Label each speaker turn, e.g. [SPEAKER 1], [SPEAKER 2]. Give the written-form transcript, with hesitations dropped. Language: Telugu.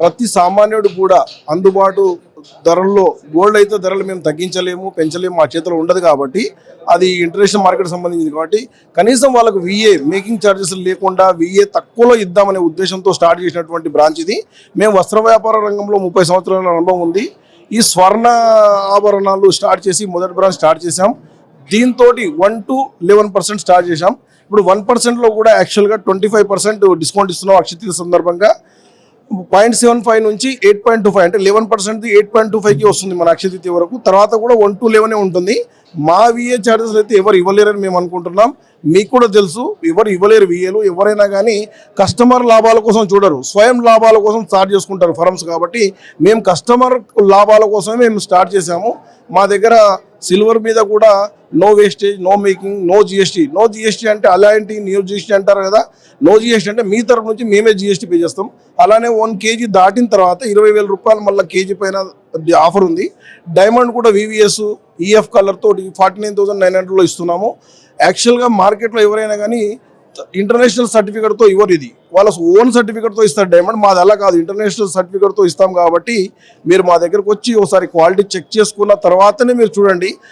[SPEAKER 1] ప్రతి సామాన్యుడు కూడా అందుబాటు ధరల్లో గోల్డ్ అయితే ధరలు మేము తగ్గించలేము పెంచలేము మా చేతిలో ఉండదు కాబట్టి అది ఇంటర్నేషనల్ మార్కెట్ సంబంధించింది కాబట్టి కనీసం వాళ్ళకు విఏ మేకింగ్ ఛార్జెస్ లేకుండా విఏ తక్కువలో ఇద్దామనే ఉద్దేశంతో స్టార్ట్ చేసినటువంటి బ్రాంచ్ ఇది. మేము వస్త్ర వ్యాపార రంగంలో 30 సంవత్సరాల అనుభవం ఉంది. ఈ స్వర్ణ ఆభరణాలు స్టార్ట్ చేసి మొదటి బ్రాంచ్ స్టార్ట్ చేసాం. దీంతో 1 to 11% స్టార్ట్ చేసాం. ఇప్పుడు 1%లో కూడా యాక్చువల్గా 25% డిస్కౌంట్ ఇస్తున్నాం అక్షయ సందర్భంగా. 0.75 నుంచి 8.25 అంటే 11% 8.25కి వస్తుంది మన అక్షయ తృతీయ వరకు. తర్వాత కూడా 1 to 11 ఉంటుంది. మా విఏ ఛార్జెస్ అయితే ఎవరు ఇవ్వలేరని మేము అనుకుంటున్నాం. మీకు కూడా తెలుసు ఎవరు ఇవ్వలేరు విఏలు. ఎవరైనా కానీ కస్టమర్ లాభాల కోసం చూడరు, స్వయం లాభాల కోసం స్టార్ట్ చేసుకుంటారు ఫర్మ్స్. కాబట్టి మేము కస్టమర్ లాభాల కోసమే మేము స్టార్ట్ చేసాము. మా దగ్గర సిల్వర్ మీద కూడా no wastage, no making, no GST. No GST అంటే అలాంటి న్యూ జిఎస్టీ అంటారు కదా, నో జిఎస్టీ అంటే మీ తరఫు నుంచి మేమే జిఎస్టీ పే చేస్తాం. అలానే 1 kg దాటిన తర్వాత 20,000 రూపాయలు మళ్ళీ కేజీ పైన ఆఫర్ ఉంది. డైమండ్ కూడా వివిఎస్ ఈఎఫ్ కలర్ తోటి 49,900లో ఇస్తున్నాము. యాక్చువల్గా మార్కెట్లో ఎవరైనా కానీ ఇంటర్నేషనల్ సర్టిఫికేట్తో ఇవ్వరు, ఇది వాళ్ళ ఓన్ సర్టిఫికేట్తో ఇస్తారు డైమండ్. మాది అలా కాదు, ఇంటర్నేషనల్ సర్టిఫికేట్తో ఇస్తాం. కాబట్టి మీరు మా దగ్గరకు వచ్చి ఒకసారి క్వాలిటీ చెక్ చేసుకున్న తర్వాతనే మీరు చూడండి.